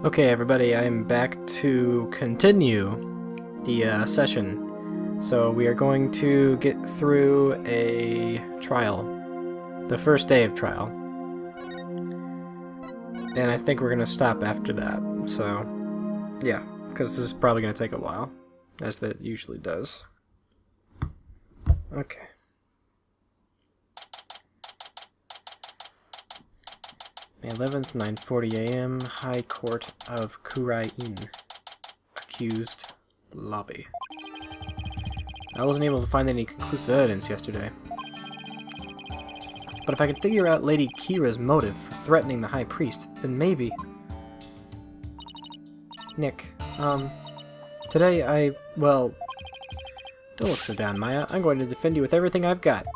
Okay, everybody, I'm back to continue the session. So we are going to get through a trial. The first day of trial. And I think we're going to stop after that. So, yeah, because this is probably going to take a while, as that usually does. Okay. May 11th, 9:40 a.m., High Court of Kurain. Accused lobby. I wasn't able to find any conclusive evidence yesterday. But if I can figure out Lady Kira's motive for threatening the High Priest, then maybe... Nick, today well... Don't look so down, Maya. I'm going to defend you with everything I've got.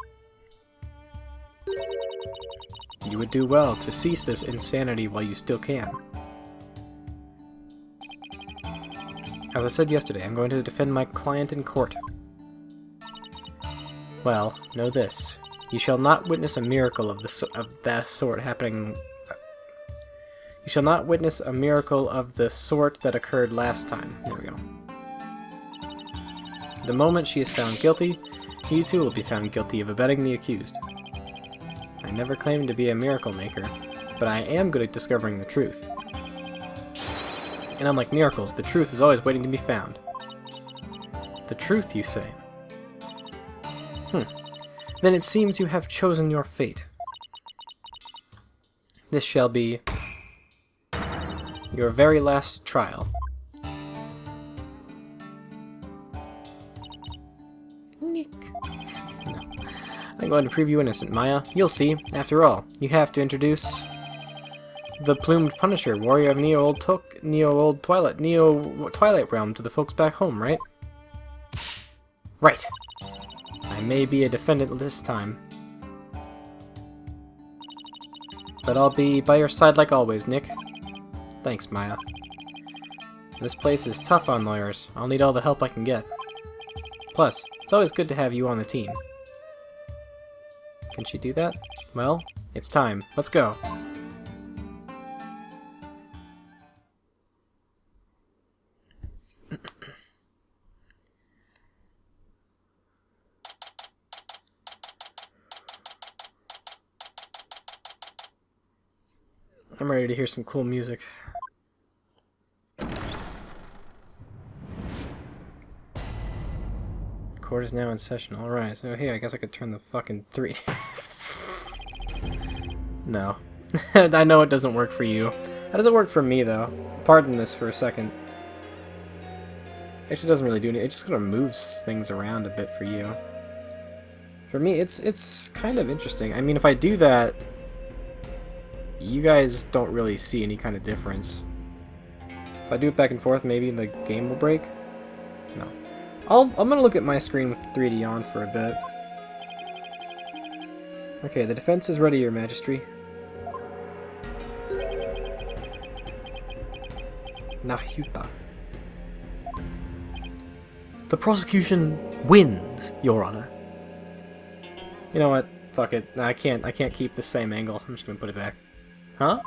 You would do well to cease this insanity while you still can. As I said yesterday, I'm going to defend my client in court. Well, know this. You shall not witness a miracle of that sort happening... You shall not witness a miracle of the sort that occurred last time. There we go. The moment she is found guilty, you too will be found guilty of abetting the accused. I never claimed to be a miracle maker, but I am good at discovering the truth. And unlike miracles, the truth is always waiting to be found. The truth, you say? Then it seems you have chosen your fate. This shall be your very last trial. Nick. No. I'm going to prove you innocent, Maya. You'll see. After all, you have to introduce the Plumed Punisher, warrior of Neo Twilight Realm to the folks back home, right? Right. I may be a defendant this time, but I'll be by your side like always, Nick. Thanks, Maya. This place is tough on lawyers. I'll need all the help I can get. Plus, it's always good to have you on the team. Can she do that? Well, it's time. Let's go. I'm ready to hear some cool music. Court is now in session. Alright, so here, I guess I could turn the fucking 3... No. I know it doesn't work for you. How does it work for me, though? Pardon this for a second. Actually, it doesn't really do anything. It just kind of moves things around a bit for you. For me, it's kind of interesting. I mean, if I do that, you guys don't really see any kind of difference. If I do it back and forth, maybe the game will break? No. I'm gonna look at my screen with 3D on for a bit. Okay, the defense is ready, Your Majesty. Nahuta. The prosecution wins, Your Honor. You know what? Fuck it. I can't keep the same angle. I'm just gonna put it back. Huh?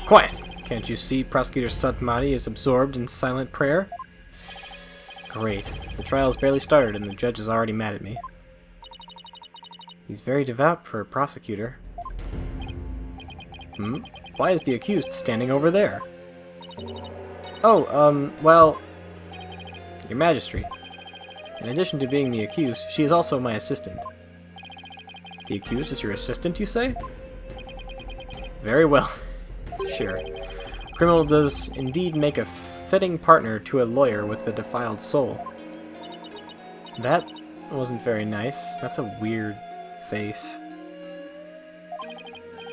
Quiet! Can't you see Prosecutor Sudmati is absorbed in silent prayer? Great. The trial's barely started and the judge is already mad at me. He's very devout for a prosecutor. Why is the accused standing over there? Oh, well... Your Majesty. In addition to being the accused, she is also my assistant. The accused is your assistant, you say? Very well. Sure. A criminal does indeed make a fitting partner to a lawyer with a defiled soul. That wasn't very nice. That's a weird face.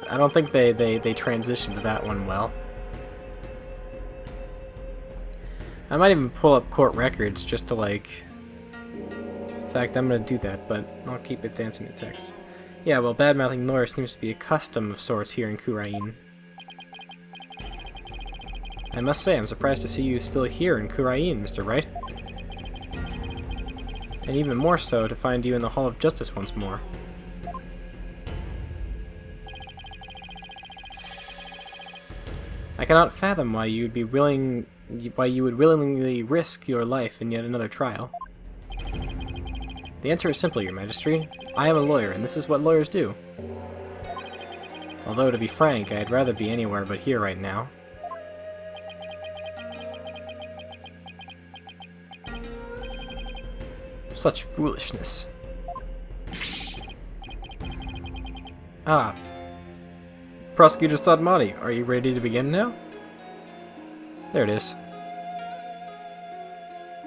I don't think they transitioned that one well. I might even pull up court records just to, like... In fact, I'm gonna do that, but I'll keep advancing the text. Yeah, well, bad-mouthing lawyers seems to be a custom of sorts here in Kurain. I must say, I'm surprised to see you still here in Kurain, Mr. Wright. and even more so to find you in the Hall of Justice once more. I cannot fathom why you would willingly risk your life in yet another trial. The answer is simple, Your Majesty. I am a lawyer, and this is what lawyers do. Although, to be frank, I'd rather be anywhere but here right now. Such foolishness. Ah. Prosecutor Sadmati, are you ready to begin now? There it is.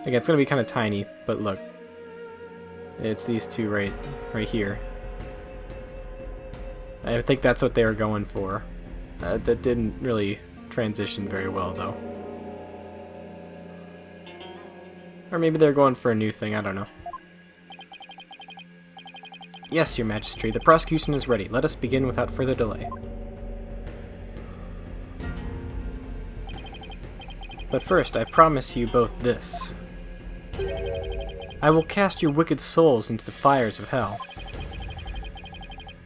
Again, it's gonna be kind of tiny, but look. It's these two right here. I think that's what they were going for. That didn't really transition very well, though. Or maybe they're going for a new thing, I don't know. Yes, Your Majesty, the prosecution is ready. Let us begin without further delay. But first, I promise you both this. I will cast your wicked souls into the fires of hell.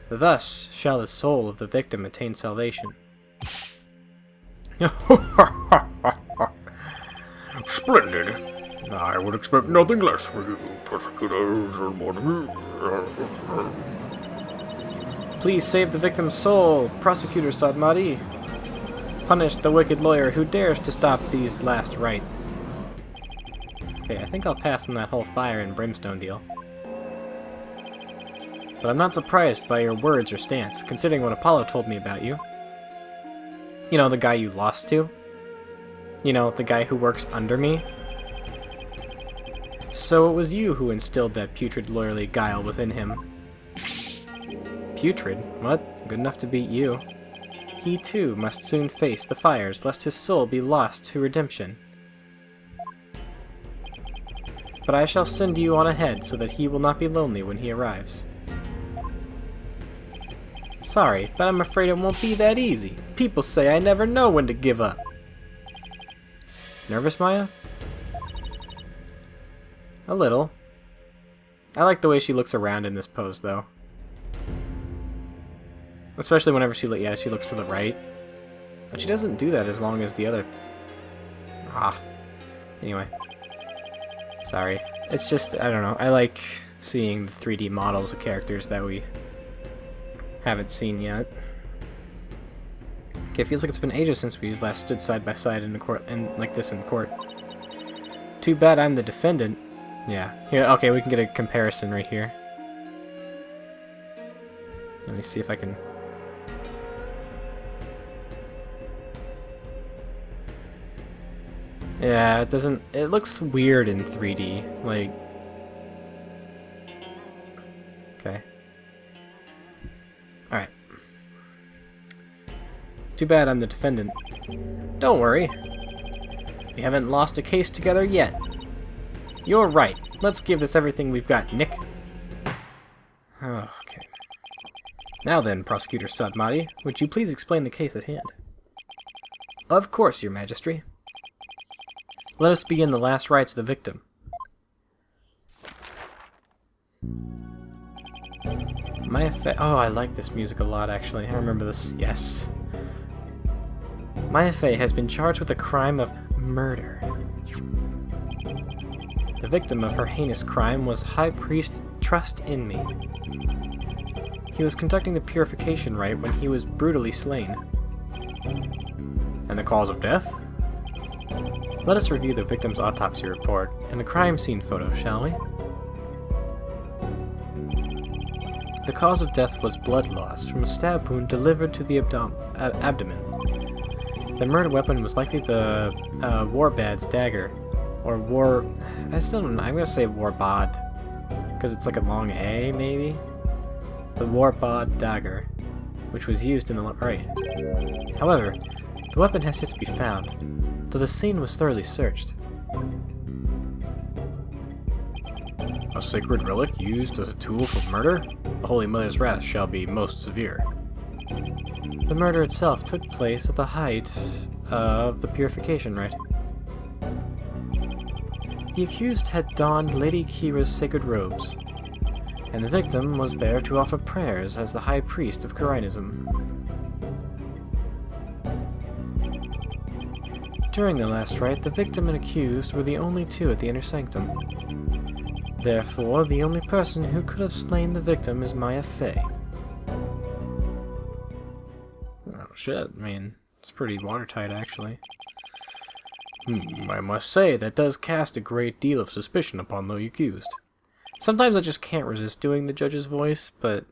Thus shall the soul of the victim attain salvation. Splendid. I would expect nothing less from you, prosecutors. Please save the victim's soul, Prosecutor Sadmati. Punish the wicked lawyer who dares to stop these last rites. Okay, I think I'll pass on that whole fire and brimstone deal. But I'm not surprised by your words or stance, considering what Apollo told me about you. You know, the guy you lost to? You know, the guy who works under me? So it was you who instilled that putrid lawyerly guile within him. Putrid? What? Good enough to beat you. He too must soon face the fires, lest his soul be lost to redemption. But I shall send you on ahead so that he will not be lonely when he arrives. Sorry, but I'm afraid it won't be that easy. People say I never know when to give up. Nervous, Maya? A little. I like the way she looks around in this pose, though. Especially whenever she looks to the right. But she doesn't do that as long as the other... Anyway. Sorry. It's just, I don't know, I like seeing the 3D models of characters that we haven't seen yet. Okay, it feels like it's been ages since we last stood side by side in the court, like this in court. Too bad I'm the defendant. Yeah. Here, okay, we can get a comparison right here. Let me see if I can... Yeah, it doesn't... It looks weird in 3D. Like... Okay. Alright. Too bad I'm the defendant. Don't worry. We haven't lost a case together yet. You're right. Let's give this everything we've got, Nick. Oh, okay. Now then, Prosecutor Sadmati, would you please explain the case at hand? Of course, Your Majesty. Let us begin the last rites of the victim. Maya Fey... Oh, I like this music a lot, actually. I remember this. Yes. Maya Fey has been charged with the crime of murder. The victim of her heinous crime was High Priest Trust in Me. He was conducting the purification rite when he was brutally slain. And the cause of death? Let us review the victim's autopsy report and the crime scene photo, shall we? The cause of death was blood loss from a stab wound delivered to the abdomen. The murder weapon was likely the Warbad's dagger, or war... I still don't know, I'm gonna say Warbad, because it's like a long A, maybe? The Warbad dagger, which was used in the... Right. However, the weapon has yet to be found, though the scene was thoroughly searched. A sacred relic used as a tool for murder? The Holy Mother's wrath shall be most severe. The murder itself took place at the height of the purification rite. The accused had donned Lady Kira's sacred robes, and the victim was there to offer prayers as the high priest of Kurainism. During the last rite, the victim and accused were the only two at the inner sanctum. Therefore, the only person who could have slain the victim is Maya Fey. Oh shit, I mean, it's pretty watertight actually. I must say, that does cast a great deal of suspicion upon the accused. Sometimes I just can't resist doing the judge's voice, but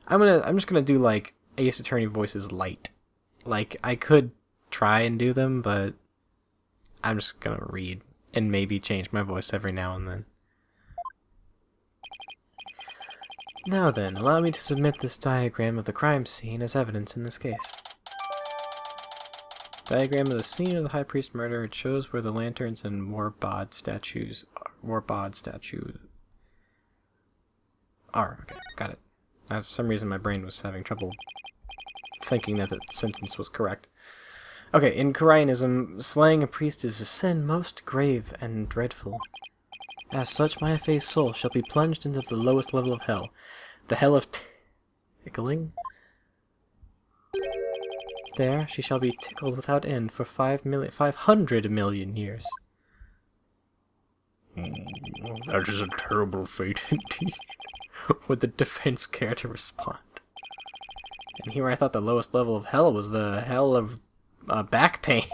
I'm just gonna do like Ace Attorney voices light. Like, I could try and do them, but I'm just gonna read and maybe change my voice every now and then. Now then, allow me to submit this diagram of the crime scene as evidence in this case. Diagram of the scene of the High Priest murder. It shows where the lanterns and Warbod statues are. Okay, got it. For some reason my brain was having trouble thinking that the sentence was correct. Okay, in Kurainism, slaying a priest is a sin most grave and dreadful. As such, Maya Fey's soul shall be plunged into the lowest level of hell, the hell of tickling. There she shall be tickled without end for 500 million years. That is a terrible fate indeed. Would the defense care to respond? And here I thought the lowest level of hell was the hell of back pain.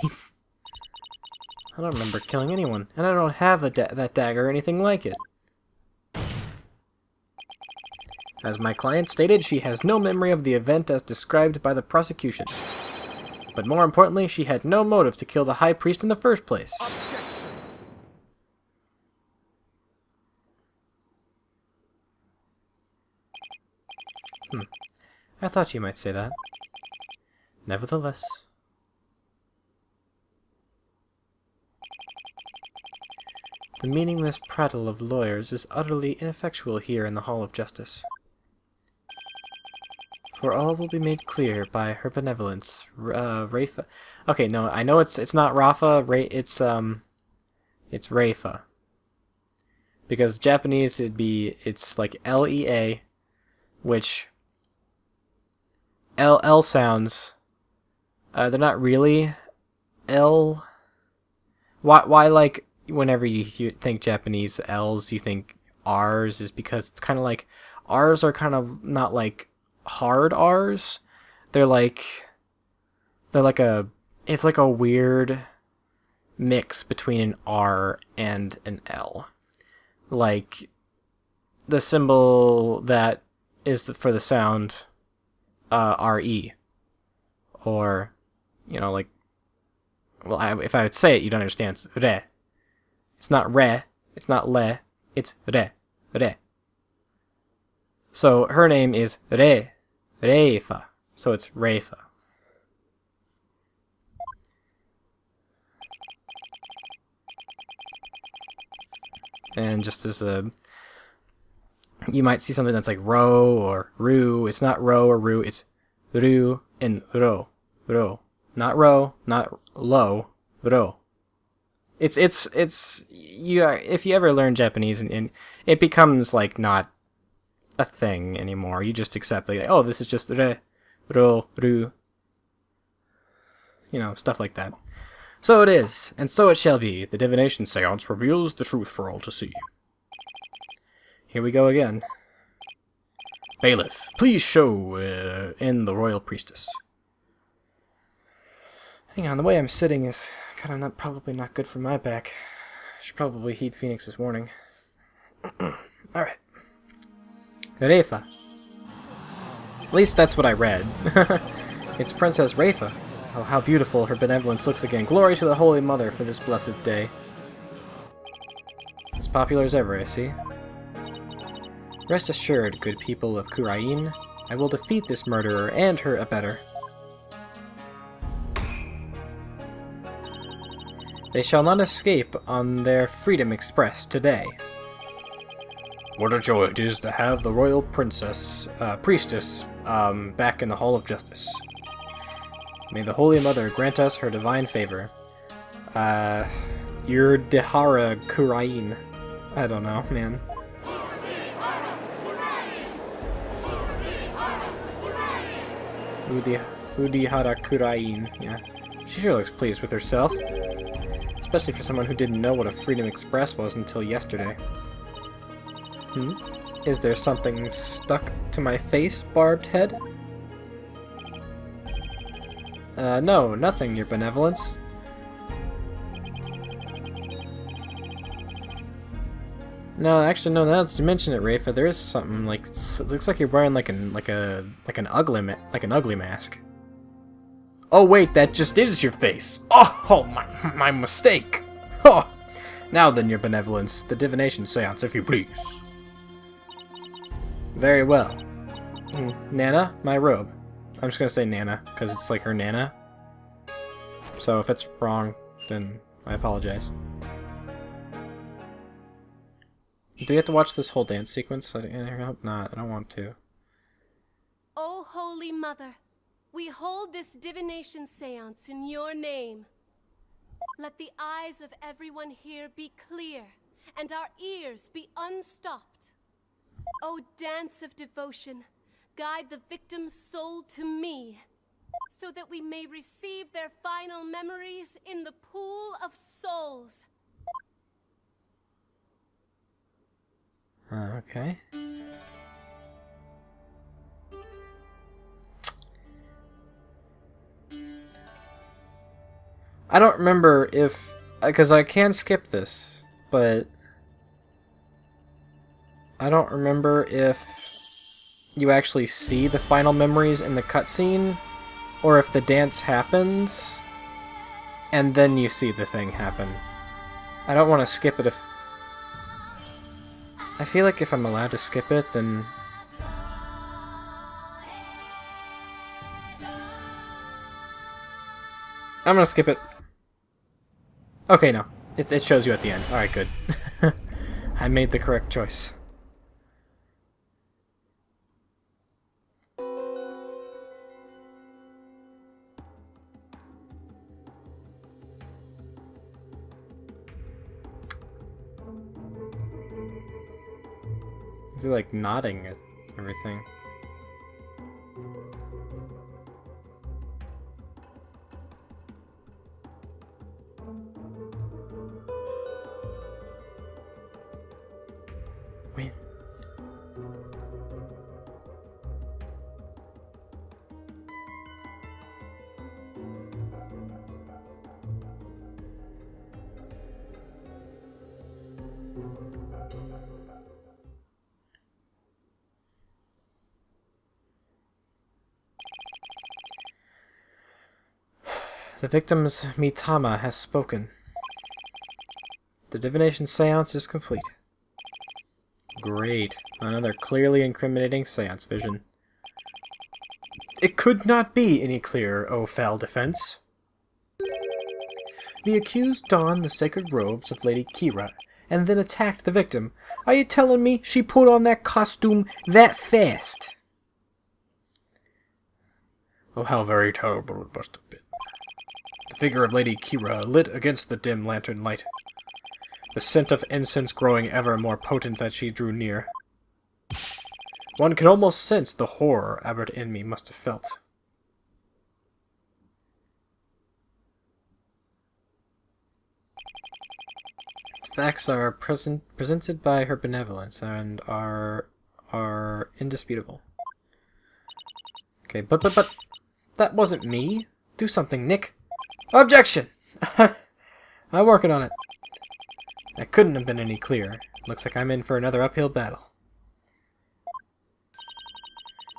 I don't remember killing anyone, and I don't have that dagger or anything like it. As my client stated, she has no memory of the event as described by the prosecution. But more importantly, she had no motive to kill the High Priest in the first place. Objection. I thought you might say that. Nevertheless. The meaningless prattle of lawyers is utterly ineffectual here in the Hall of Justice. For all will be made clear by her benevolence, Rafa. Okay, no, I know it's not Rafa. It's Rafa. Because Japanese it's like L-E-A, which L sounds. They're not really L. Why like whenever you think Japanese L's, you think R's, is because it's kind of like R's are kind of not like hard R's. They're like it's like a weird mix between an R and an L. Like the symbol that is for the sound R-E, or like, well, if I would say it, you'd understand. It's re. It's not re. It's not le. It's re. Re. So her name is Reifa. So it's Reifa. And just as you might see something that's like ro or ru. It's not ro or ru. It's ru and ro. Ro. Not ro. Not lo. Ro. It's you. If you ever learn Japanese and it becomes like not a thing anymore. You just accept like, oh, this is just re, ro, ru. Stuff like that. So it is, and so it shall be. The divination seance reveals the truth for all to see. Here we go again. Bailiff, please show in the royal priestess. Hang on, the way I'm sitting is kind of probably not good for my back. I should probably heed Phoenix's warning. Alright. Reifa. At least that's what I read. It's Princess Reifa. Oh, how beautiful her benevolence looks again. Glory to the Holy Mother for this blessed day. As popular as ever, I see. Rest assured, good people of Kurain, I will defeat this murderer and her abettor. They shall not escape on their freedom expressed today. What a joy it is to have the royal priestess back in the Hall of Justice. May the Holy Mother grant us her divine favor. You're Dehara Kurain. I don't know, man. Udihara Kurain, yeah. She sure looks pleased with herself. Especially for someone who didn't know what a Freedom Express was until yesterday. Is there something stuck to my face, barbed head? No, nothing, your benevolence. No, actually, no. Now that you mention it, Rafa, there is something like it looks like you're wearing like an ugly mask. Oh wait, that just is your face. Oh, my mistake. Oh, now then, your benevolence, the divination seance, if you please. Very well. Nana, my robe. I'm just gonna say Nana because it's like her Nana. So if it's wrong, then I apologize. Do we have to watch this whole dance sequence? I hope not. I don't want to. O Holy Mother, we hold this divination seance in your name. Let the eyes of everyone here be clear, and our ears be unstopped. O dance of devotion, guide the victim's soul to me, so that we may receive their final memories in the pool of souls. Okay. I don't remember if... because I can skip this, but... I don't remember if you actually see the final memories in the cutscene, or if the dance happens, and then you see the thing happen. I don't want to skip it if... I feel like if I'm allowed to skip it, then... I'm gonna skip it. Okay, no. It shows you at the end. Alright, good. I made the correct choice. Is he like nodding at everything? Wait. The victim's Mitama has spoken. The divination seance is complete. Great. Another clearly incriminating seance vision. It could not be any clearer, O foul defense. The accused donned the sacred robes of Lady Kira, and then attacked the victim. Are you telling me she put on that costume that fast? Oh, how very terrible it must have been. The figure of Lady Kira lit against the dim lantern light, the scent of incense growing ever more potent as she drew near. One can almost sense the horror Abbot in me must have felt. The facts are presented by her benevolence and are indisputable. Okay, but that wasn't me. Do something, Nick. Objection! I'm working on it. That couldn't have been any clearer. Looks like I'm in for another uphill battle.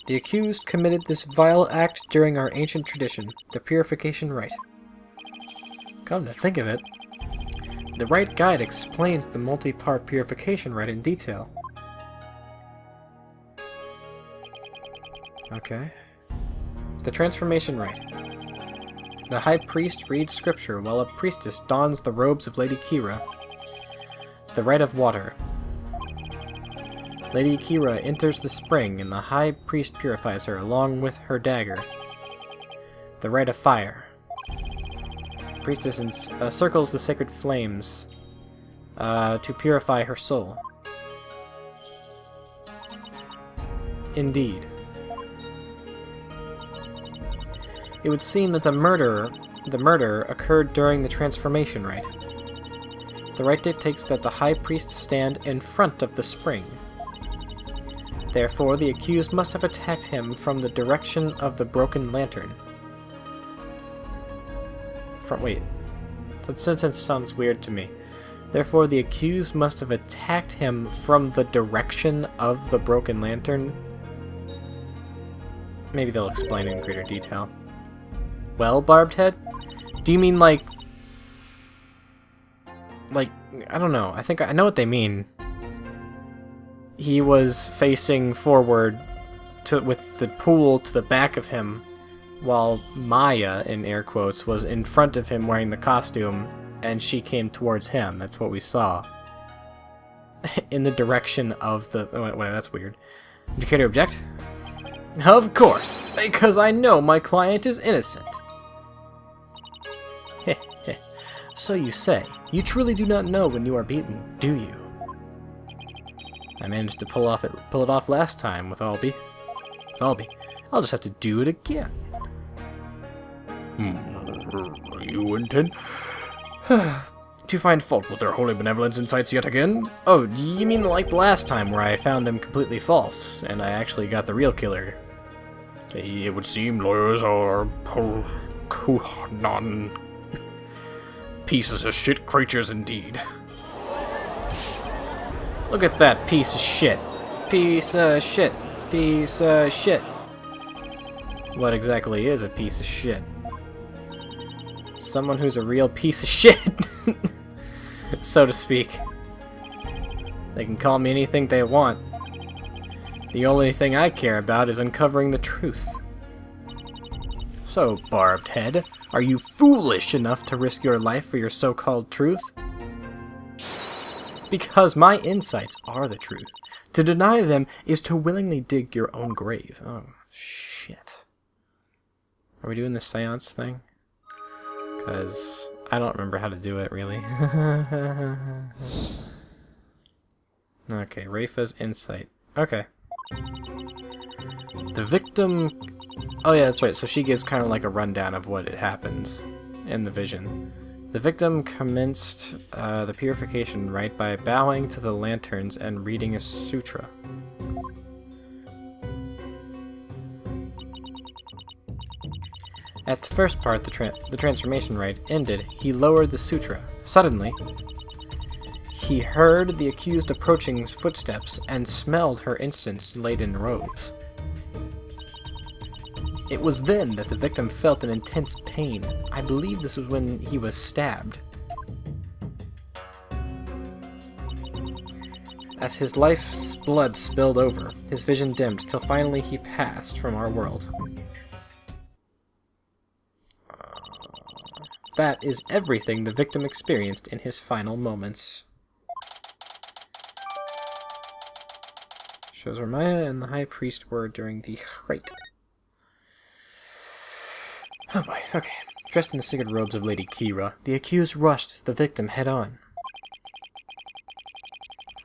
The accused committed this vile act during our ancient tradition, the purification rite. Come to think of it, the rite guide explains the multi-part purification rite in detail. Okay. The transformation rite. The high priest reads scripture while a priestess dons the robes of Lady Kira. The rite of water. Lady Kira enters the spring and the high priest purifies her along with her dagger. The rite of fire. priestess circles the sacred flames to purify her soul. Indeed. It would seem that the murder occurred during the transformation rite. The rite dictates that the High Priest stand in front of the spring. Therefore, the accused must have attacked him from the direction of the broken lantern. Wait. That sentence sounds weird to me. Therefore, the accused must have attacked him from the direction of the broken lantern. Maybe they'll explain it in greater detail. Well, Barbed Head? Do you mean like, I don't know. I think I know what they mean. He was facing forward with the pool to the back of him, while Maya, in air quotes, was in front of him wearing the costume, and she came towards him. That's what we saw. In the direction of the... Wait, that's weird. Do you care to object? Of course, because I know my client is innocent. Heh heh. So you say. You truly do not know when you are beaten, do you? I managed to pull it off last time with Albie. I'll just have to do it again. You intend to find fault with their holy benevolence insights yet again? Oh, you mean like the last time where I found them completely false, and I actually got the real killer? It would seem lawyers are pieces of shit creatures indeed. Look at that piece of shit. Piece of shit. Piece of shit. What exactly is a piece of shit? Someone who's a real piece of shit, so to speak. They can call me anything they want. The only thing I care about is uncovering the truth. So, Barbed Head, are you foolish enough to risk your life for your so-called truth? Because my insights are the truth. To deny them is to willingly dig your own grave. Oh, shit. Are we doing the seance thing? Because I don't remember how to do it, really. Okay, Rafa's insight. Okay. The victim... Oh yeah, that's right, so she gives kind of like a rundown of what happens in the vision. The victim commenced the purification rite by bowing to the lanterns and reading a sutra. At the first part, the transformation rite ended, he lowered the sutra. Suddenly, he heard the accused approaching footsteps and smelled her incense-laden robes. It was then that the victim felt an intense pain. I believe this was when he was stabbed. As his life's blood spilled over, his vision dimmed, till finally he passed from our world. That is everything the victim experienced in his final moments. Shows where Maya and the High Priest were during the rite. Oh boy, okay. Dressed in the sacred robes of Lady Kira, the accused rushed the victim head-on.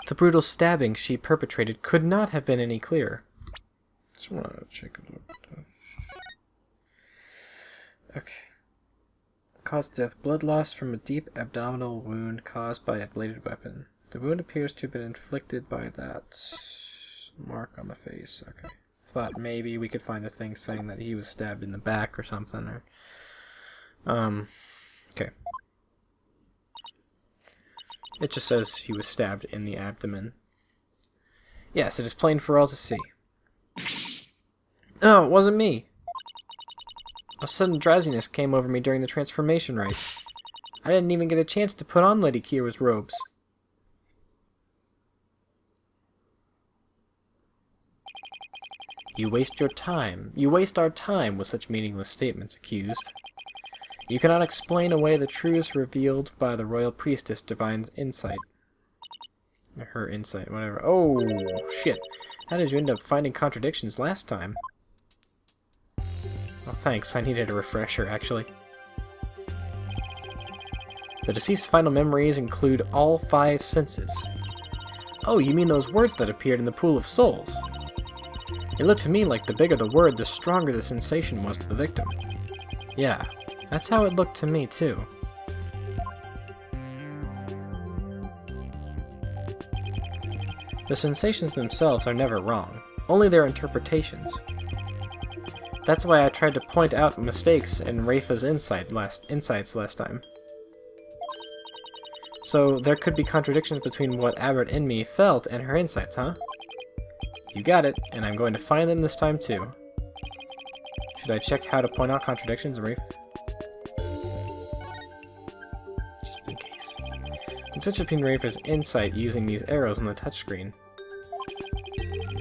The brutal stabbing she perpetrated could not have been any clearer. Just want to check a look. Okay. Caused death. Blood loss from a deep abdominal wound caused by a bladed weapon. The wound appears to have been inflicted by that mark on the face. Okay. Thought maybe we could find a thing saying that he was stabbed in the back or something. Or, okay. It just says he was stabbed in the abdomen. Yes, it is plain for all to see. Oh, it wasn't me. A sudden drowsiness came over me during the transformation rite. I didn't even get a chance to put on Lady Kira's robes. You waste your time. You waste our time with such meaningless statements, accused. You cannot explain away the truths revealed by the royal priestess Divine's insight. Or her insight, whatever. Oh, shit. How did you end up finding contradictions last time? Oh, thanks. I needed a refresher, actually. The deceased's final memories include all 5 senses. Oh, you mean those words that appeared in the pool of souls? It looked to me like the bigger the word, the stronger the sensation was to the victim. Yeah, that's how it looked to me too. The sensations themselves are never wrong, only their interpretations. That's why I tried to point out mistakes in Rafa's insights last time. So there could be contradictions between what Aberrant in me felt and her insights, huh? You got it, and I'm going to find them this time too. Should I check how to point out contradictions in Rafa? Just in case. And switch between Rafa's insight using these arrows on the touchscreen.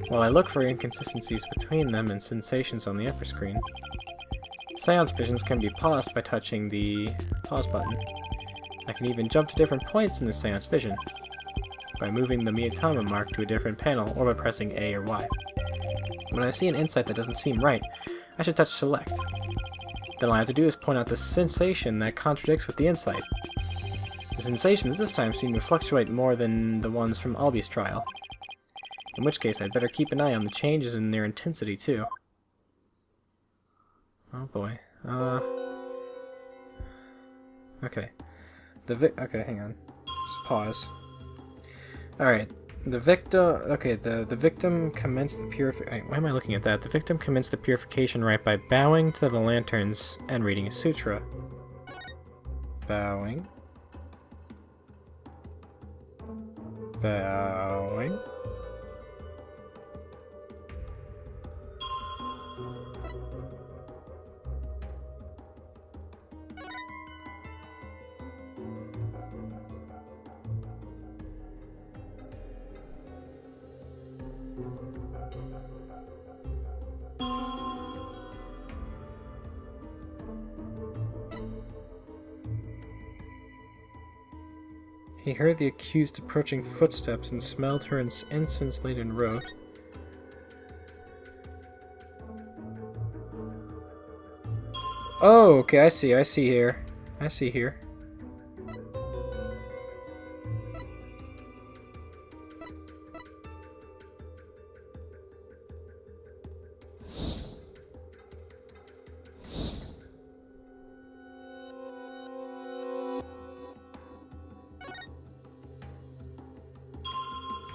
While I look for inconsistencies between them and sensations on the upper screen. Seance visions can be paused by touching the pause button. I can even jump to different points in the seance vision by moving the Miyatama mark to a different panel or by pressing A or Y. When I see an insight that doesn't seem right, I should touch select. Then all I have to do is point out the sensation that contradicts with the insight. The sensations this time seem to fluctuate more than the ones from Albi's trial. In which case, I'd better keep an eye on the changes in their intensity, too. Oh boy. Okay. Okay, hang on. Just pause. Alright. The victim commenced the purification... Why am I looking at that? The victim commenced the purification rite by bowing to the lanterns and reading a sutra. Bowing. Bowing. He heard the accused approaching footsteps and smelled her incense-laden robe. Oh, okay, I see here. I see here.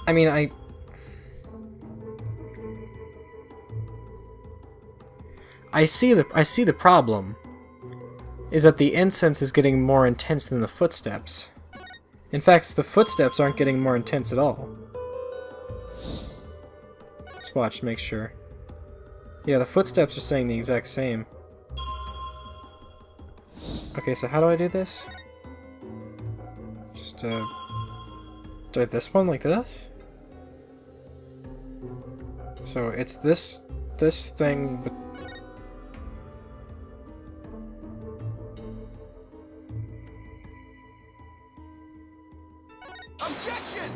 I mean, I see the problem is that the incense is getting more intense than the footsteps. In fact, the footsteps aren't getting more intense at all. Let's watch to make sure. Yeah, the footsteps are saying the exact same. Okay, so how do I do this? Just do this one like this? So it's this thing, but objection!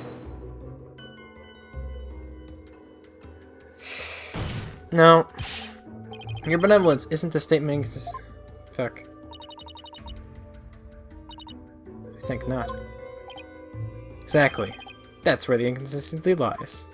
No. Your benevolence isn't the statement. Fuck. I think not. Exactly. That's where the inconsistency lies.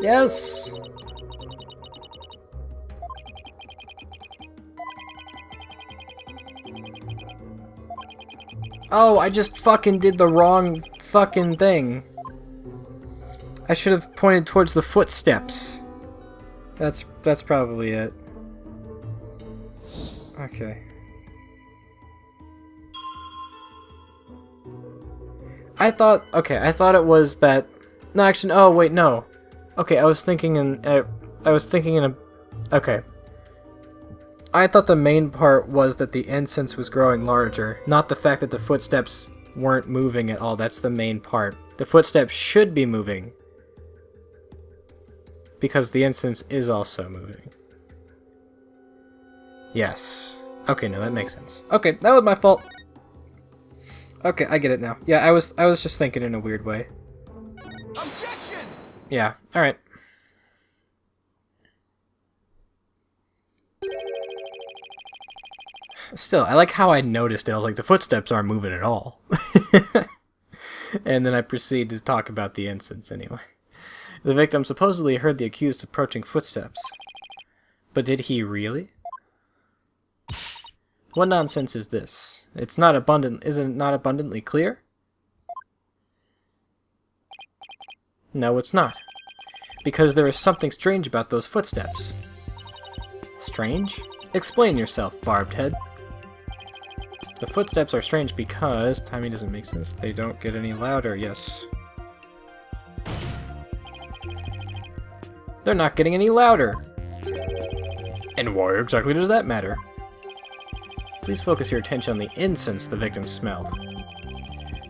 Yes! Oh, I just fucking did the wrong fucking thing. I should have pointed towards the footsteps. That's probably it. Okay. I thought it was that. No, actually, oh wait, no. Okay, I was thinking in a. Okay. I thought the main part was that the incense was growing larger, not the fact that the footsteps weren't moving at all. That's the main part. The footsteps should be moving, because the incense is also moving. Yes. Okay, no, that makes sense. Okay, that was my fault. Okay, I get it now. Yeah, I was just thinking in a weird way. Objection! Yeah, alright. Still, I like how I noticed it. I was like, the footsteps aren't moving at all. And then I proceed to talk about the incense anyway. The victim supposedly heard the accused approaching footsteps. But did he really? What nonsense is this? Is it not abundantly clear? No, it's not. Because there is something strange about those footsteps. Strange? Explain yourself, barbed head. The footsteps are strange because... timing doesn't make sense. They don't get any louder, yes. They're not getting any louder! And why exactly does that matter? Please focus your attention on the incense the victim smelled.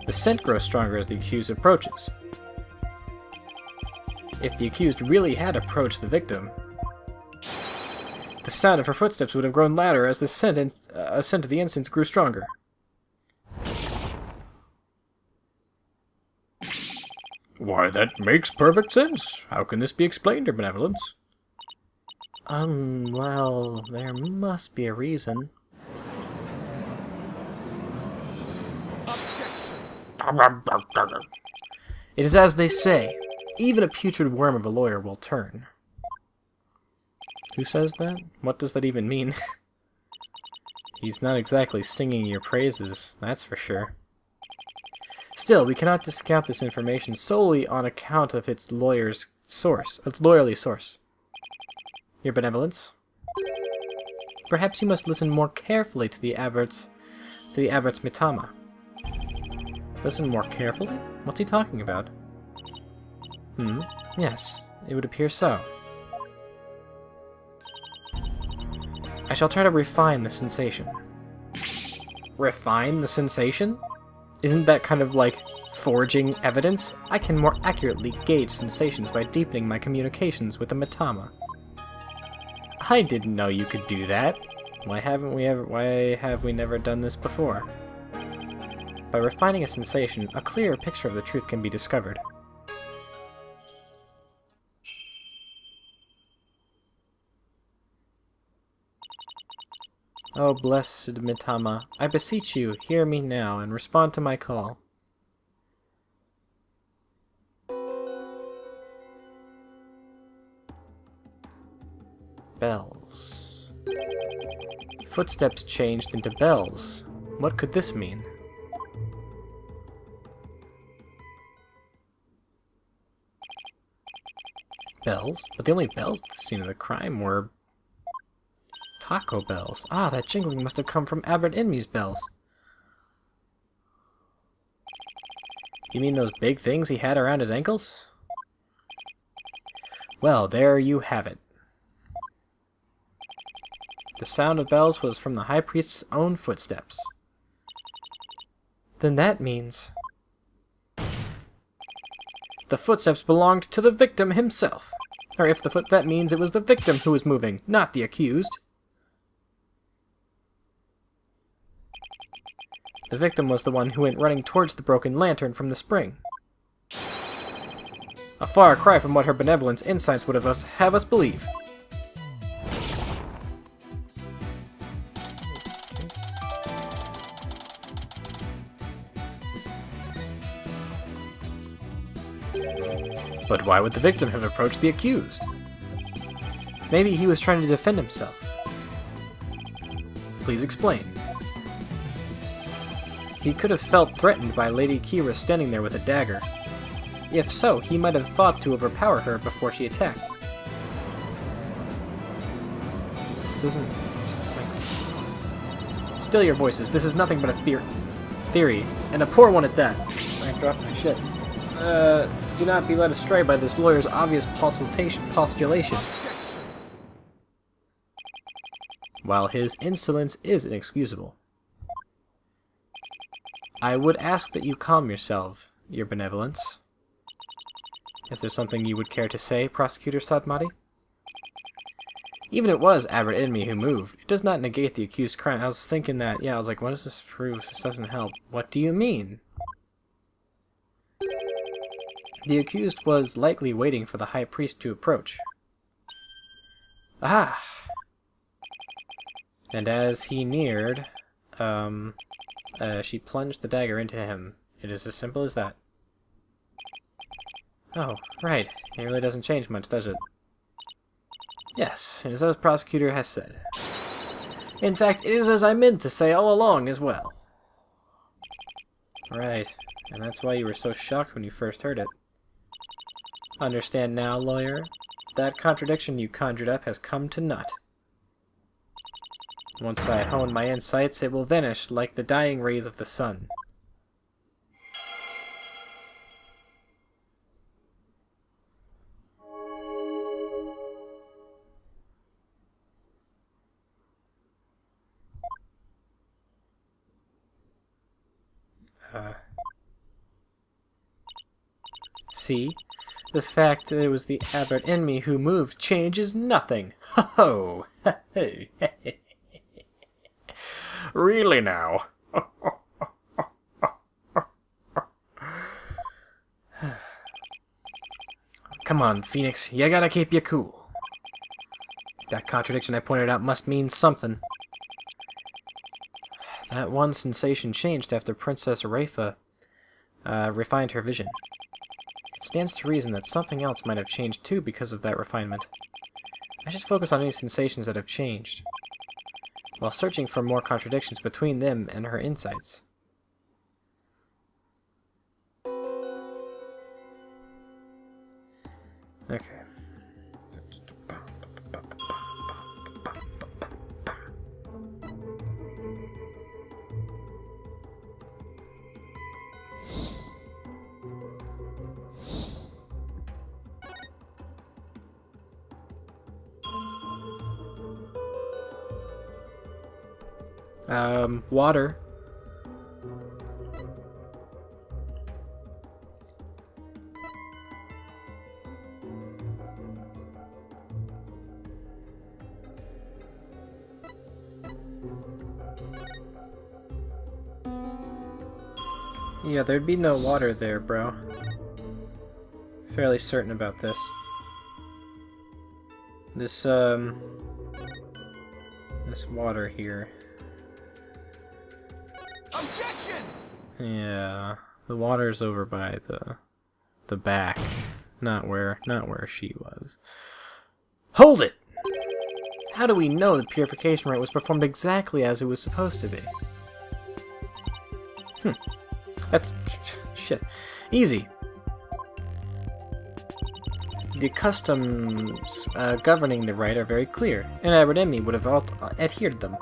The scent grows stronger as the accused approaches. If the accused really had approached the victim, the sound of her footsteps would have grown louder as the scent of the incense grew stronger. Why, that makes perfect sense. How can this be explained, Your Benevolence? Well, there must be a reason. Objection! It is as they say, even a putrid worm of a lawyer will turn. Who says that? What does that even mean? He's not exactly singing your praises, that's for sure. Still, we cannot discount this information solely on account of its lawyerly source. Your Benevolence? Perhaps you must listen more carefully to the abbot's mitama. Listen more carefully? What's he talking about? Yes, it would appear so. I shall try to refine the sensation. Refine the sensation? Isn't that kind of like forging evidence? I can more accurately gauge sensations by deepening my communications with the mitama. I didn't know you could do that. Why have we never done this before? By refining a sensation, a clearer picture of the truth can be discovered. Oh, blessed Mitama, I beseech you, hear me now, and respond to my call. Bells. Footsteps changed into bells. What could this mean? Bells? But the only bells at the scene of the crime were Taco bells. Ah, that jingling must have come from Abbot Inmy's bells. You mean those big things he had around his ankles? Well, there you have it. The sound of bells was from the High Priest's own footsteps. Then that means the footsteps belonged to the victim himself. Or if that means it was the victim who was moving, not the accused. The victim was the one who went running towards the broken lantern from the spring. A far cry from what her benevolence insights would have us believe. But why would the victim have approached the accused? Maybe he was trying to defend himself. Please explain. He could have felt threatened by Lady Kira standing there with a dagger. If so, he might have thought to overpower her before she attacked. This isn't... Still your voices, this is nothing but a theory, and a poor one at that. I dropped my shit. Do not be led astray by this lawyer's obvious postulation. while his insolence is inexcusable. I would ask that you calm yourself, your benevolence. Is there something you would care to say, Prosecutor Sadmati? Even if it was Abbot Enemy who moved, it does not negate the accused's crime. I was thinking that, yeah, I was like, what does this prove? This doesn't help. What do you mean? The accused was likely waiting for the high priest to approach. Ah! And as he neared, she plunged the dagger into him. It is as simple as that. Oh, right. It really doesn't change much, does it? Yes, it is as the prosecutor has said. In fact, it is as I meant to say all along as well. Right, and that's why you were so shocked when you first heard it. Understand now, lawyer? That contradiction you conjured up has come to naught. Once I hone my insights, it will vanish like the dying rays of the sun. See? The fact that it was the aberrant enemy who moved changes nothing. Ho ho! Really now? Come on, Phoenix. You gotta keep your cool. That contradiction I pointed out must mean something. That one sensation changed after Princess Rafa refined her vision. It stands to reason that something else might have changed too because of that refinement. I should focus on any sensations that have changed, while searching for more contradictions between them and her insights. Okay. Water. Yeah, there'd be no water there, bro. Fairly certain about this. This water here. Objection! Yeah, the water's over by the back, not where she was. Hold it! How do we know the purification rite was performed exactly as it was supposed to be? That's shit. Easy. The customs governing the rite are very clear, and Abbot Enemy would have adhered them.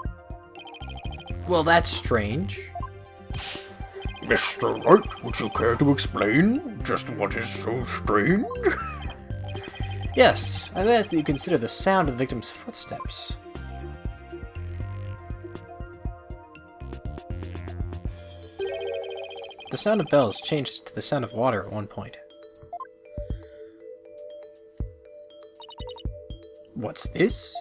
Well, that's strange. Mr. Wright, would you care to explain just what is so strange? Yes, I'd ask that you consider the sound of the victim's footsteps. The sound of bells changed to the sound of water at one point. What's this?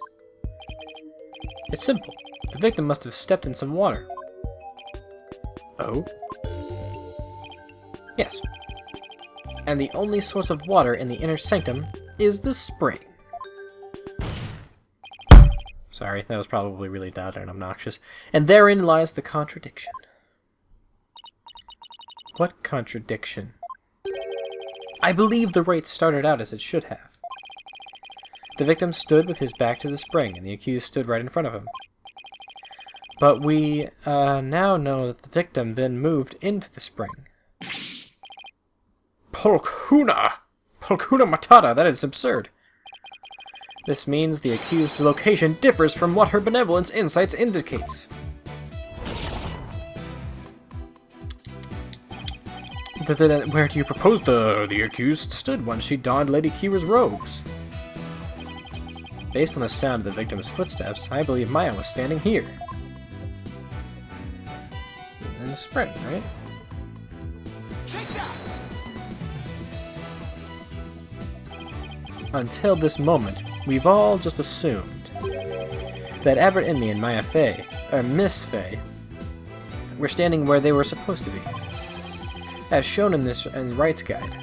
It's simple. The victim must have stepped in some water. Oh? Yes. And the only source of water in the inner sanctum is the spring. Sorry, that was probably really loud and obnoxious. And therein lies the contradiction. What contradiction? I believe the rite started out as it should have. The victim stood with his back to the spring, and the accused stood right in front of him. But we now know that the victim then moved into the spring. Pulchuna! Pulchuna Matata, that is absurd. This means the accused's location differs from what her benevolence insights indicates. Then where do you propose the accused stood when she donned Lady Kira's robes? Based on the sound of the victim's footsteps, I believe Maya was standing here. In the spring, right? Take that! Until this moment, we've all just assumed that Albert Inmee and Maya Fey, or Miss Fey, were standing where they were supposed to be, as shown in this rights guide.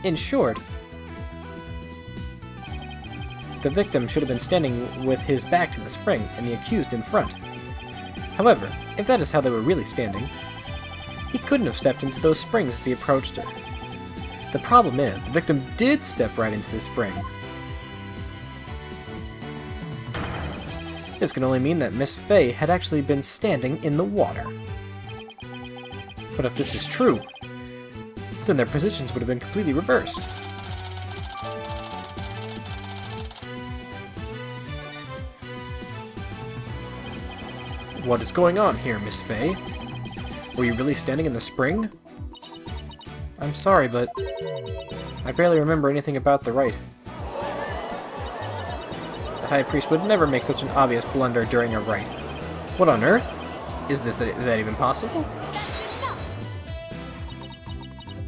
In short, the victim should have been standing with his back to the spring and the accused in front. However, if that is how they were really standing, he couldn't have stepped into those springs as he approached her. The problem is, the victim did step right into the spring. This can only mean that Miss Fey had actually been standing in the water. But if this is true, then their positions would have been completely reversed. What is going on here, Miss Fey? Were you really standing in the spring? I'm sorry, but I barely remember anything about the rite. The High Priest would never make such an obvious blunder during a rite. What on earth? Is that even possible?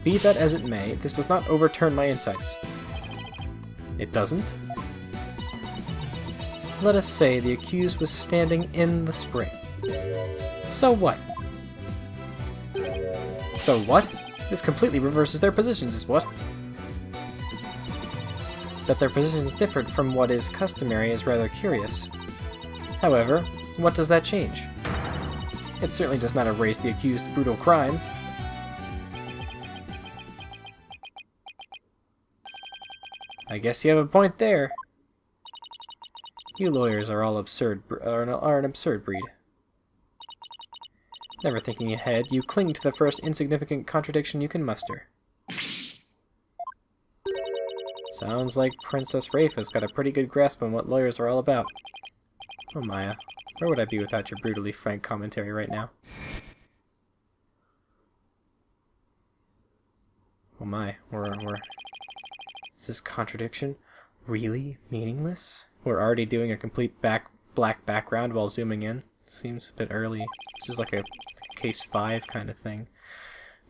Be that as it may, this does not overturn my insights. It doesn't? Let us say the accused was standing in the spring. So what? So what? This completely reverses their positions, is what? That their positions differed from what is customary is rather curious. However, what does that change? It certainly does not erase the accused's brutal crime. I guess you have a point there. You lawyers are all are an absurd breed. Never thinking ahead, you cling to the first insignificant contradiction you can muster. Sounds like Princess Rafe has got a pretty good grasp on what lawyers are all about. Oh Maya, where would I be without your brutally frank commentary right now? Oh my, is this contradiction really meaningless? We're already doing a complete black background while zooming in. Seems a bit early. This is like a case 5 kind of thing.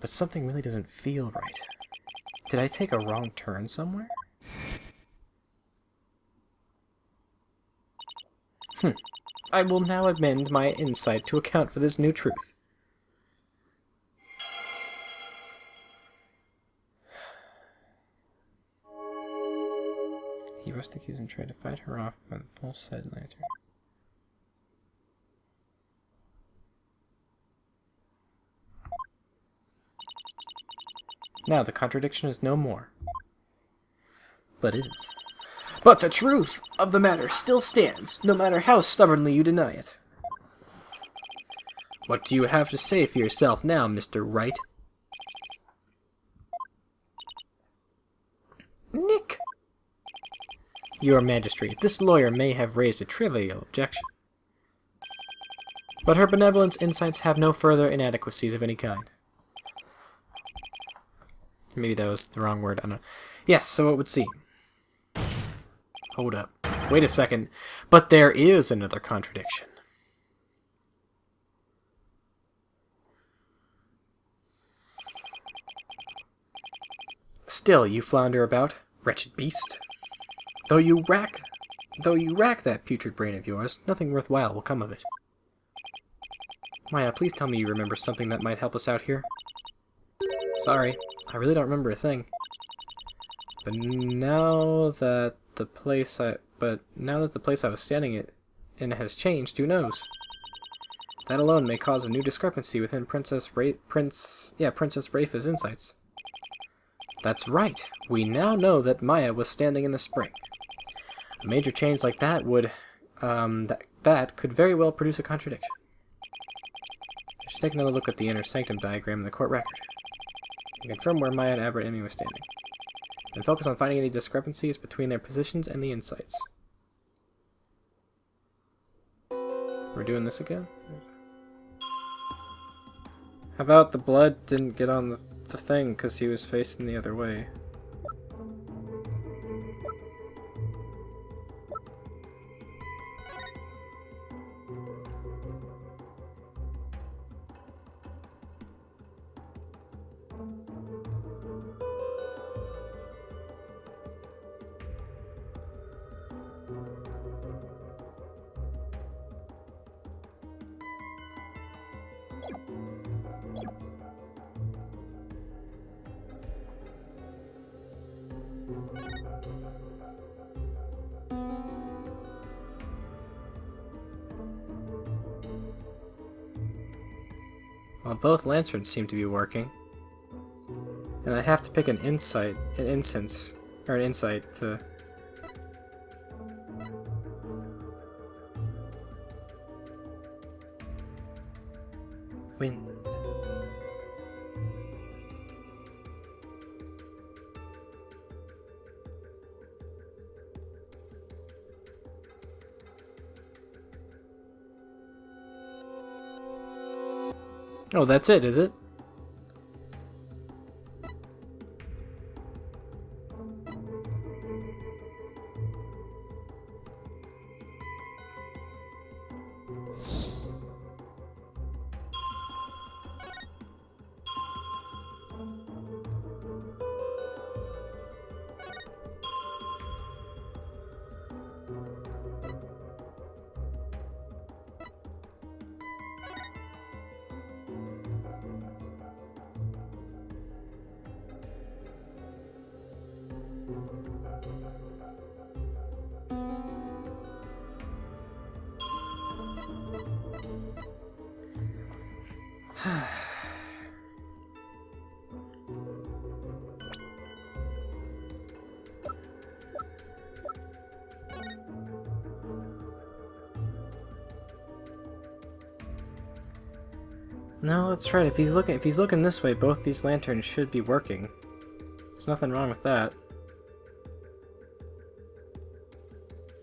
But something really doesn't feel right. Did I take a wrong turn somewhere? I will now amend my insight to account for this new truth. He rushed the accused and tried to fight her off, but both said lantern. Now the contradiction is no more. But is it? But the truth of the matter still stands, no matter how stubbornly you deny it. What do you have to say for yourself now, Mr. Wright? Nick! Your Majesty, this lawyer may have raised a trivial objection. But her benevolence insights have no further inadequacies of any kind. Maybe that was the wrong word, I don't know. Yes, so it would seem. Hold up. Wait a second. But there is another contradiction. Still, you flounder about, wretched beast. Though you rack that putrid brain of yours, nothing worthwhile will come of it. Maya, please tell me you remember something that might help us out here. Sorry, I really don't remember a thing. But now that the place I was standing in has changed, who knows? That alone may cause a new discrepancy within Princess Rafe's insights. That's right. We now know that Maya was standing in the spring. A major change like that would that could very well produce a contradiction. Let's take another look at the inner sanctum diagram in the court record. And confirm where Maya and Albert Inmee were standing. And focus on finding any discrepancies between their positions and the insights. We're doing this again? How about the blood didn't get on the thing because he was facing the other way? Well, both lanterns seem to be working. And I have to pick an insight to... Wind. Oh, that's it, is it? No, that's right. If he's looking this way, both these lanterns should be working. There's nothing wrong with that.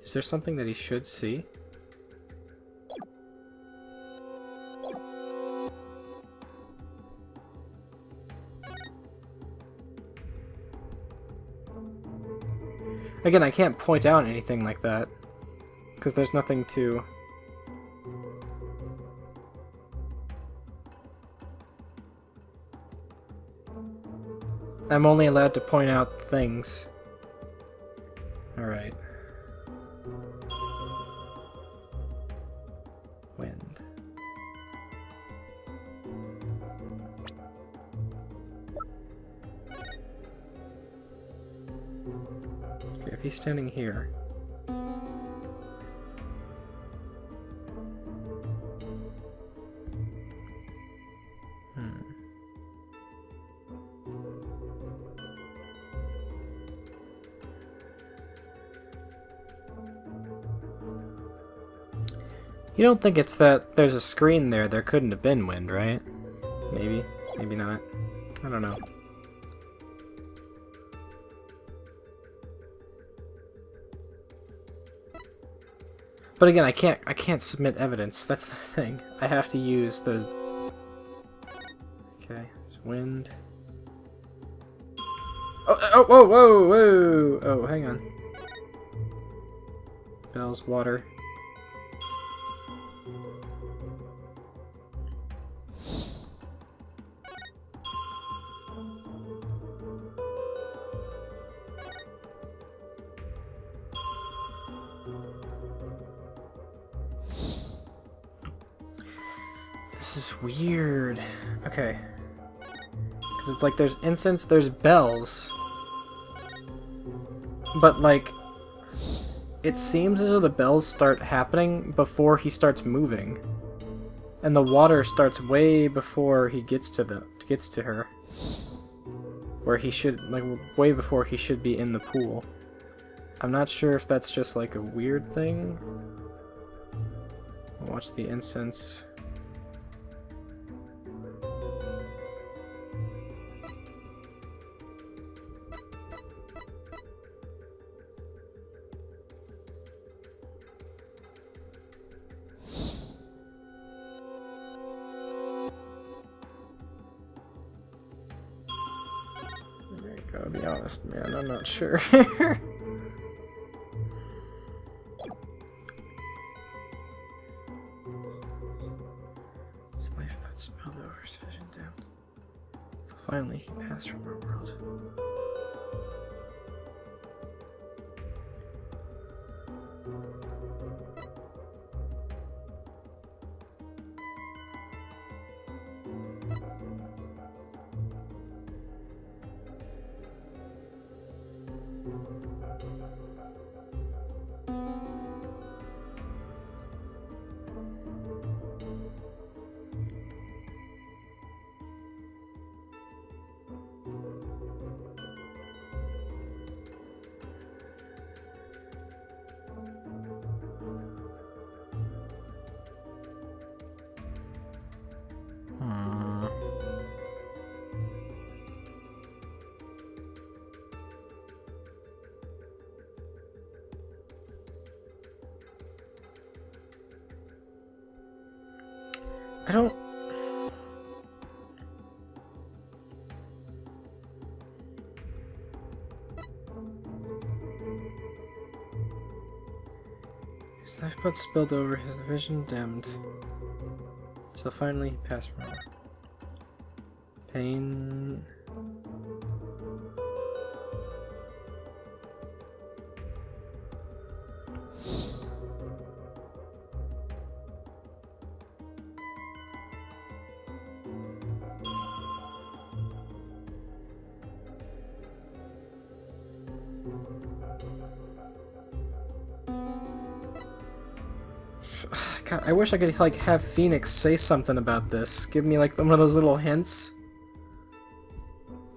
Is there something that he should see? Again, I can't point out anything like that, because there's nothing to... I'm only allowed to point out things. Alright. Wind. Okay, if he's standing here... You don't think it's that there's a screen there couldn't have been wind, right? Maybe. Maybe not. I don't know. But again, I can't submit evidence. That's the thing. I have to use the... Okay, it's wind. Oh, whoa, whoa, whoa! Oh, hang on. Bells, water. This is weird. Okay. Because it's like there's incense, there's bells. But like... It seems as though the bells start happening before he starts moving. And the water starts way before he gets to her. Where he should, like, way before he should be in the pool. I'm not sure if that's just like a weird thing. Watch the incense. Gotta be honest, man, I'm not sure. His life got spilled over, his vision dimmed. Finally, he passed from our world. I don't... His lifeblood spilled over, his vision dimmed. So finally he passed from her. Pain... God, I wish I could like have Phoenix say something about this. Give me like one of those little hints.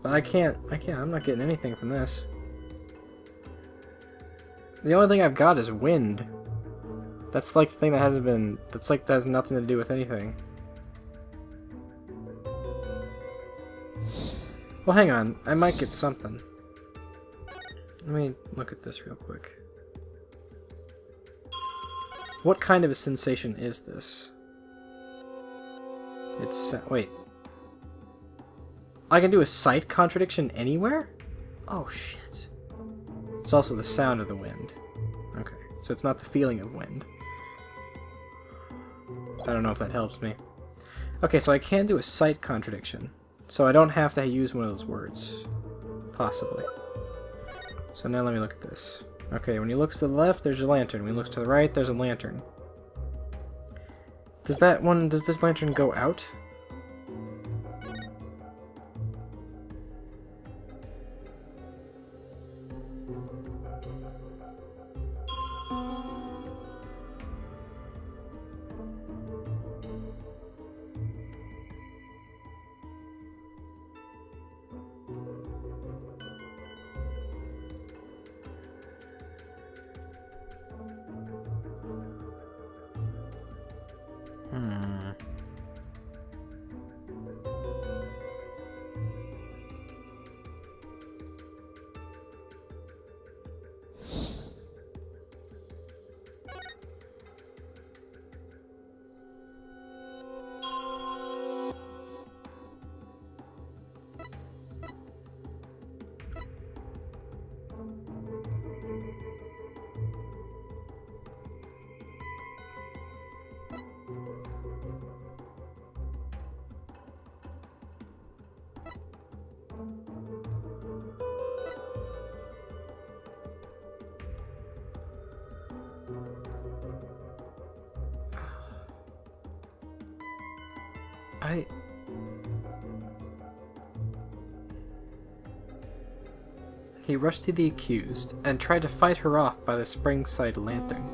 But I can't. I'm not getting anything from this. The only thing I've got is wind. That's like the thing that hasn't been. That's like that has nothing to do with anything. Well, hang on. I might get something. Let me look at this real quick. What kind of a sensation is this? It's... wait. I can do a sight contradiction anywhere? Oh, shit. It's also the sound of the wind. Okay, so it's not the feeling of wind. I don't know if that helps me. Okay, so I can do a sight contradiction. So I don't have to use one of those words. Possibly. So now let me look at this. Okay, when he looks to the left, there's a lantern. When he looks to the right, there's a lantern. Does this lantern go out? He rushed to the accused and tried to fight her off by the spring-side lantern.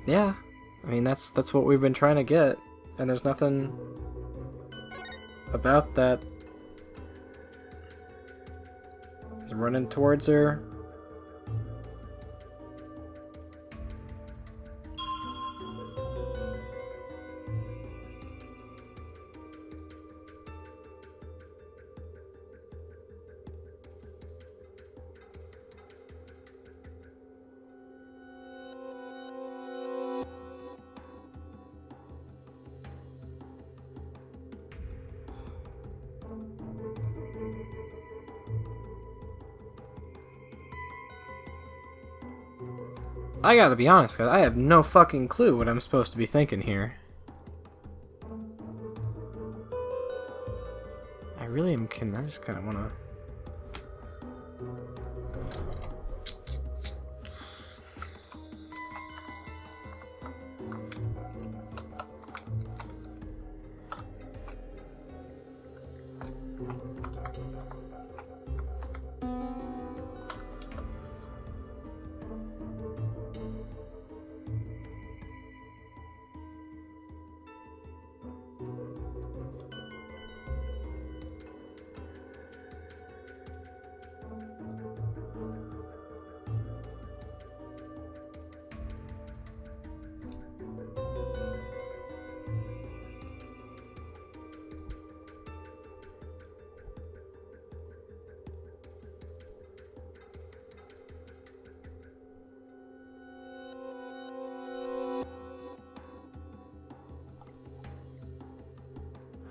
Yeah, I mean that's what we've been trying to get, and there's nothing about that. He's running towards her. I gotta be honest, guys, I have no fucking clue what I'm supposed to be thinking here. I really am kidding. I just kinda wanna...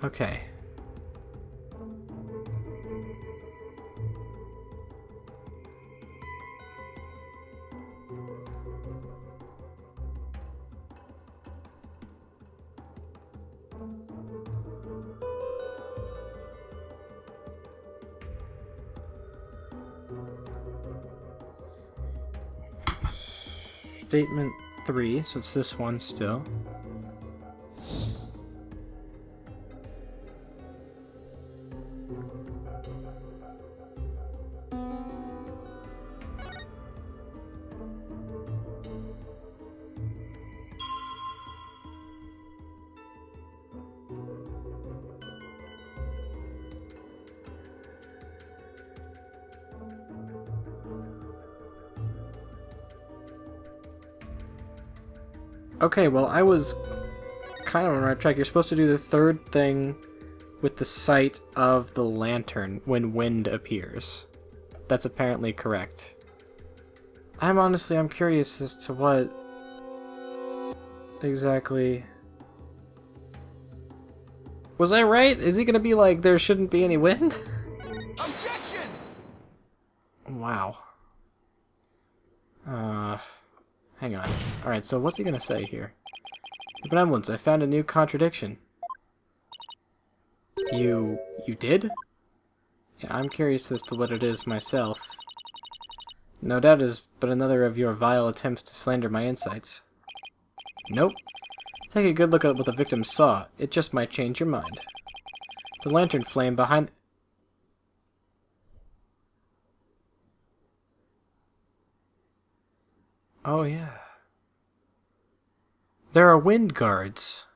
Okay. Statement 3, so it's this one still. Okay, well, I was kind of on the right track. You're supposed to do the third thing with the sight of the lantern when wind appears. That's apparently correct. I'm curious as to what exactly... Was I right? Is he gonna be like, there shouldn't be any wind? Objection! Wow. Hang on. Alright, so what's he gonna say here? Benevolence, I found a new contradiction. You did? Yeah, I'm curious as to what it is myself. No doubt it is but another of your vile attempts to slander my insights. Nope. Take a good look at what the victim saw. It just might change your mind. The lantern flame behind... Oh, yeah. There are wind guards.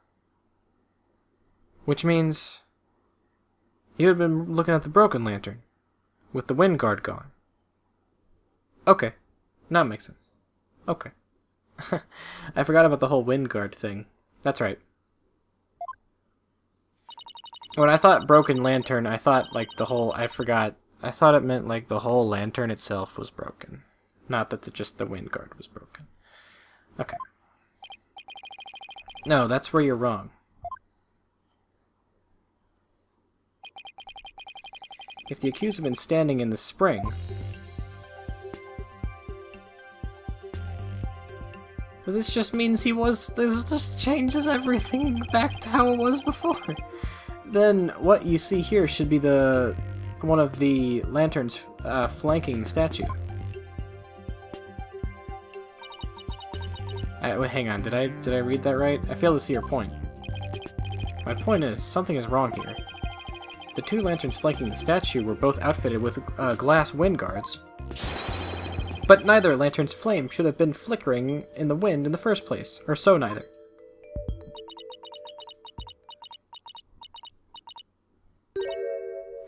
Which means... you had been looking at the broken lantern, with the wind guard gone. Okay. Now it makes sense. Okay. I forgot about the whole wind guard thing. That's right. When I thought broken lantern, I thought like the whole... I thought it meant like the whole lantern itself was broken. Not that just the wind guard was broken. Okay. No, that's where you're wrong. If the accused had been standing in the spring... But this just means he was... This just changes everything back to how it was before. Then what you see here should be one of the lanterns flanking the statue. Wait, hang on, did I read that right? I fail to see your point. My point is, something is wrong here. The two lanterns flanking the statue were both outfitted with glass wind guards. But neither lantern's flame should have been flickering in the wind in the first place, or so neither.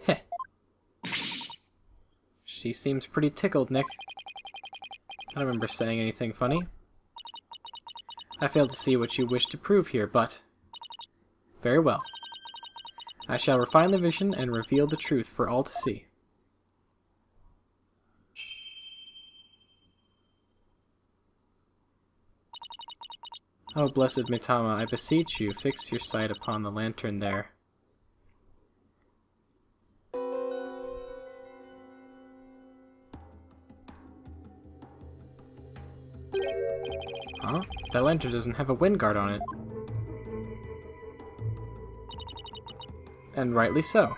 Heh. She seems pretty tickled, Nick. I don't remember saying anything funny. I failed to see what you wish to prove here, but... Very well. I shall refine the vision and reveal the truth for all to see. Oh, blessed Mitama, I beseech you, fix your sight upon the lantern there. Huh? That lantern doesn't have a wind guard on it. And rightly so.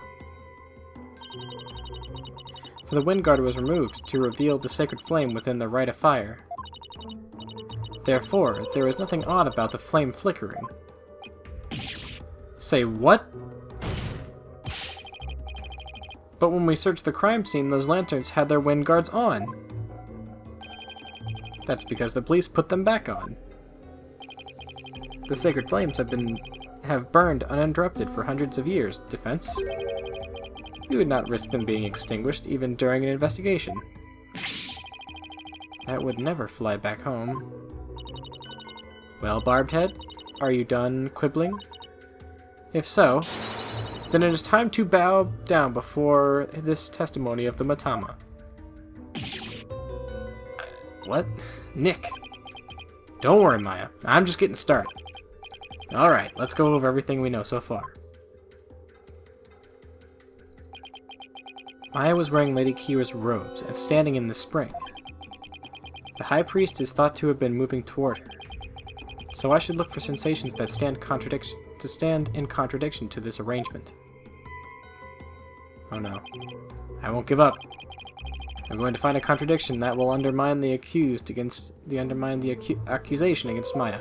For the wind guard was removed to reveal the sacred flame within the rite of fire. Therefore, there is nothing odd about the flame flickering. Say what? But when we searched the crime scene, those lanterns had their wind guards on. That's because the police put them back on. The sacred flames have burned uninterrupted for hundreds of years. Defense? You would not risk them being extinguished even during an investigation. That would never fly back home. Well, Barbed Head, are you done quibbling? If so, then it is time to bow down before this testimony of the Mitama. What? Nick! Don't worry, Maya. I'm just getting started. Alright, let's go over everything we know so far. Maya was wearing Lady Kira's robes and standing in the spring. The High Priest is thought to have been moving toward her, so I should look for sensations that stand in contradiction to this arrangement. Oh no. I won't give up. I'm going to find a contradiction that will undermine the accusation against Maya.